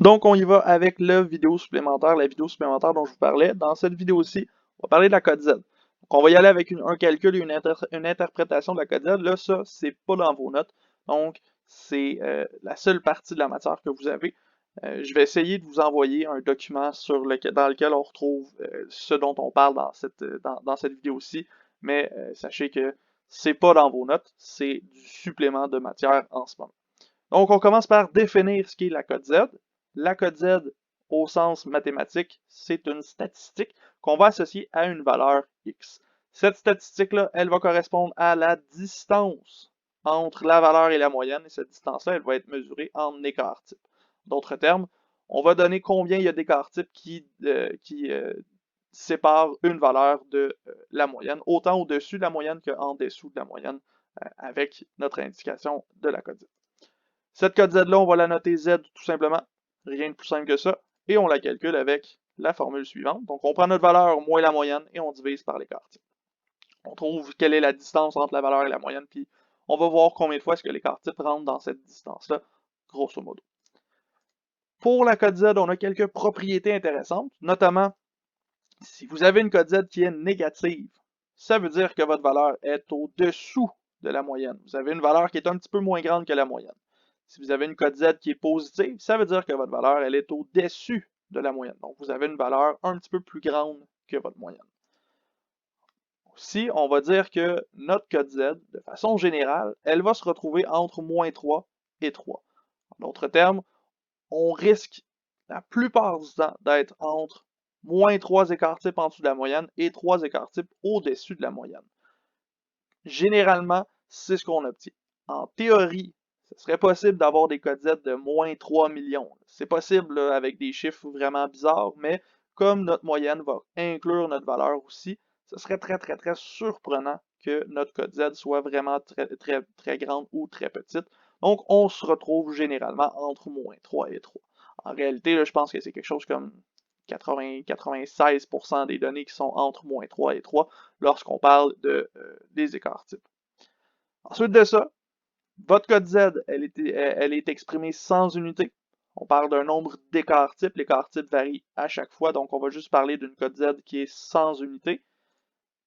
Donc, on y va avec la vidéo supplémentaire dont je vous parlais. Dans cette vidéo-ci, on va parler de la code Z. Donc, on va y aller avec un calcul et une interprétation de la code Z. Là, ça, c'est pas dans vos notes. Donc, c'est la seule partie de la matière que vous avez. Je vais essayer de vous envoyer un document dans lequel on retrouve ce dont on parle dans cette vidéo-ci. Mais sachez que c'est pas dans vos notes, c'est du supplément de matière en ce moment. Donc, on commence par définir ce qu'est la code Z. La code Z, au sens mathématique, c'est une statistique qu'on va associer à une valeur X. Cette statistique-là, elle va correspondre à la distance entre la valeur et la moyenne, et cette distance-là, elle va être mesurée en écart type. D'autres termes, on va donner combien il y a d'écart type qui séparent une valeur de la moyenne, autant au-dessus de la moyenne qu'en dessous de la moyenne, avec notre indication de la code Z. Cette code Z-là, on va la noter Z tout simplement, rien de plus simple que ça, et on la calcule avec la formule suivante. Donc, on prend notre valeur moins la moyenne et on divise par l'écart type. On trouve quelle est la distance entre la valeur et la moyenne, puis on va voir combien de fois est-ce que l'écart type rentre dans cette distance-là, grosso modo. Pour la code Z, on a quelques propriétés intéressantes, notamment si vous avez une code Z qui est négative, ça veut dire que votre valeur est au-dessous de la moyenne. Vous avez une valeur qui est un petit peu moins grande que la moyenne. Si vous avez une code Z qui est positive, ça veut dire que votre valeur elle est au-dessus de la moyenne. Donc, vous avez une valeur un petit peu plus grande que votre moyenne. Aussi, on va dire que notre code Z, de façon générale, elle va se retrouver entre moins 3 et 3. En d'autres termes, on risque la plupart du temps d'être entre moins 3 écarts types en dessous de la moyenne et 3 écarts types au-dessus de la moyenne. Généralement, c'est ce qu'on obtient. En théorie, ce serait possible d'avoir des codes Z de moins 3 millions. C'est possible là, avec des chiffres vraiment bizarres, mais comme notre moyenne va inclure notre valeur aussi, ce serait très surprenant que notre code Z soit vraiment très grande ou très petite. Donc, on se retrouve généralement entre moins 3 et 3. En réalité, là, je pense que c'est quelque chose comme 96% des données qui sont entre moins 3 et 3 lorsqu'on parle des écarts types. Ensuite de ça, votre code Z, elle est exprimée sans unité. On parle d'un nombre d'écarts types. L'écart type varie à chaque fois, donc on va juste parler d'une code Z qui est sans unité.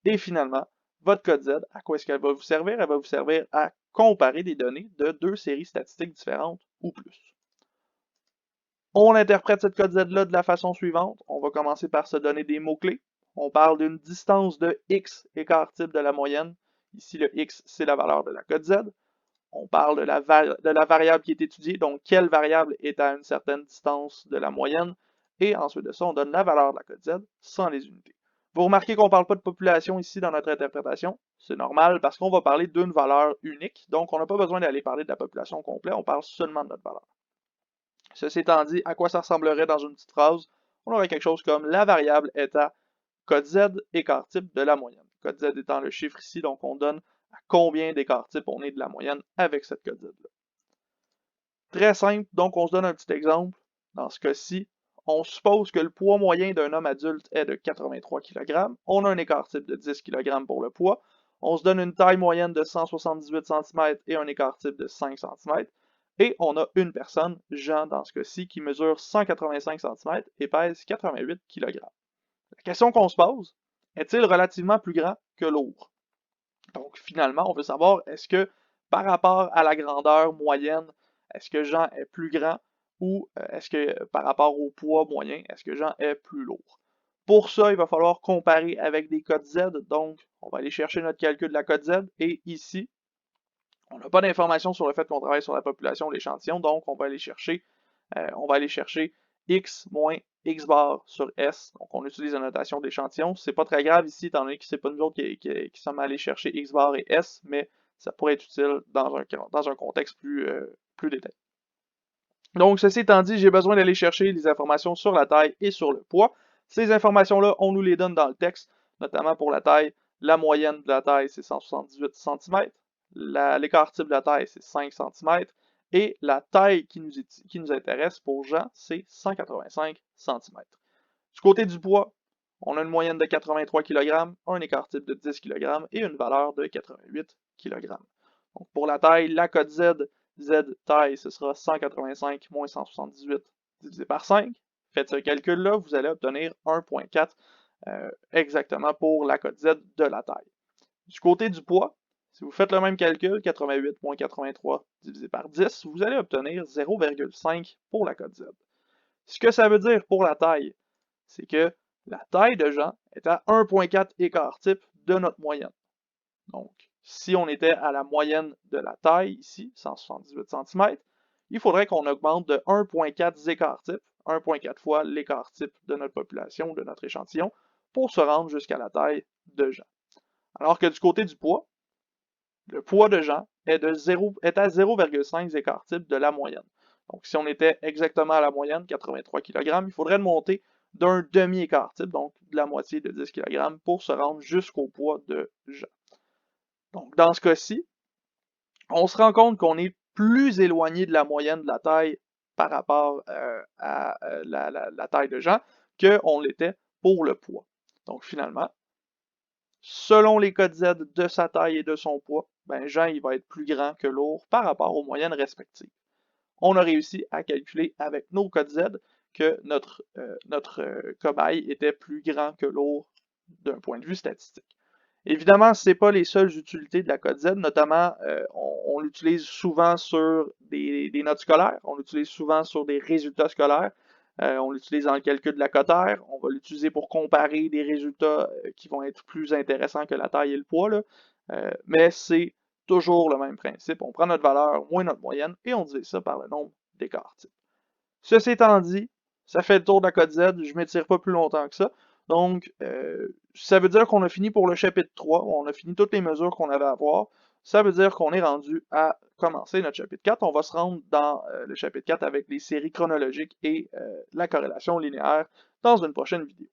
Et finalement, votre code Z, à quoi est-ce qu'elle va vous servir? Elle va vous servir à comparer des données de deux séries statistiques différentes ou plus. On interprète cette code Z-là de la façon suivante. On va commencer par se donner des mots-clés. On parle d'une distance de X écart type de la moyenne. Ici, le X, c'est la valeur de la code Z. On parle de la variable qui est étudiée, donc quelle variable est à une certaine distance de la moyenne. Et ensuite de ça, on donne la valeur de la code Z sans les unités. Vous remarquez qu'on ne parle pas de population ici dans notre interprétation. C'est normal parce qu'on va parler d'une valeur unique. Donc, on n'a pas besoin d'aller parler de la population complète. On parle seulement de notre valeur. Ceci étant dit, à quoi ça ressemblerait dans une petite phrase? On aurait quelque chose comme la variable est à code Z écart type de la moyenne. Code Z étant le chiffre ici, donc on donne à combien d'écart type on est de la moyenne avec cette code Z-là. Très simple, donc on se donne un petit exemple. Dans ce cas-ci, on suppose que le poids moyen d'un homme adulte est de 83 kg. On a un écart type de 10 kg pour le poids. On se donne une taille moyenne de 178 cm et un écart type de 5 cm. Et on a une personne, Jean dans ce cas-ci, qui mesure 185 cm et pèse 88 kg. La question qu'on se pose, est-il relativement plus grand que lourd? Donc finalement, on veut savoir, est-ce que par rapport à la grandeur moyenne, est-ce que Jean est plus grand ou est-ce que par rapport au poids moyen, est-ce que Jean est plus lourd? Pour ça, il va falloir comparer avec des codes Z, donc on va aller chercher notre calcul de la code Z, et ici, on n'a pas d'informations sur le fait qu'on travaille sur la population de l'échantillon, donc on va aller chercher X moins X bar sur S. Donc on utilise la notation d'échantillon. C'est pas très grave ici, étant donné que c'est pas nous autres qui sommes allés chercher X bar et S, mais ça pourrait être utile dans un contexte plus détaillé. Donc, ceci étant dit, j'ai besoin d'aller chercher les informations sur la taille et sur le poids. Ces informations-là, on nous les donne dans le texte, notamment pour la taille. La moyenne de la taille, c'est 178 cm. L'écart type de la taille, c'est 5 cm. Et la taille qui nous intéresse pour Jean, c'est 185 cm. Du côté du poids, on a une moyenne de 83 kg, un écart type de 10 kg et une valeur de 88 kg. Donc pour la taille, la code Z taille, ce sera 185 moins 178 divisé par 5. Faites ce calcul-là, vous allez obtenir 1,4 exactement pour la cote Z de la taille. Du côté du poids, si vous faites le même calcul, 88,83 divisé par 10, vous allez obtenir 0,5 pour la cote Z. Ce que ça veut dire pour la taille, c'est que la taille de Jean est à 1,4 écart type de notre moyenne. Donc, si on était à la moyenne de la taille, ici, 178 cm, il faudrait qu'on augmente de 1,4 écart type, 1,4 fois l'écart type de notre population, de notre échantillon, pour se rendre jusqu'à la taille de Jean. Alors que du côté du poids, le poids de Jean est à 0,5 écart type de la moyenne. Donc, si on était exactement à la moyenne, 83 kg, il faudrait monter d'un demi-écart type, donc de la moitié de 10 kg, pour se rendre jusqu'au poids de Jean. Donc, dans ce cas-ci, on se rend compte qu'on est plus éloigné de la moyenne de la taille par rapport à la taille de Jean qu'on l'était pour le poids. Donc, finalement, selon les codes Z de sa taille et de son poids, ben Jean il va être plus grand que Lourd par rapport aux moyennes respectives. On a réussi à calculer avec nos codes Z que notre cobaye était plus grand que Lourd d'un point de vue statistique. Évidemment, ce n'est pas les seules utilités de la code Z, notamment on l'utilise souvent sur des notes scolaires, on l'utilise souvent sur des résultats scolaires, on l'utilise dans le calcul de la cotaire, on va l'utiliser pour comparer des résultats qui vont être plus intéressants que la taille et le poids, là. Mais c'est toujours le même principe. On prend notre valeur moins notre moyenne et on divise ça par le nombre d'écarts types. Ceci étant dit, ça fait le tour de la code Z, je ne m'étire pas plus longtemps que ça. Donc, ça veut dire qu'on a fini pour le chapitre 3, on a fini toutes les mesures qu'on avait à voir. Ça veut dire qu'on est rendu à commencer notre chapitre 4. On va se rendre dans le chapitre 4 avec les séries chronologiques et la corrélation linéaire dans une prochaine vidéo.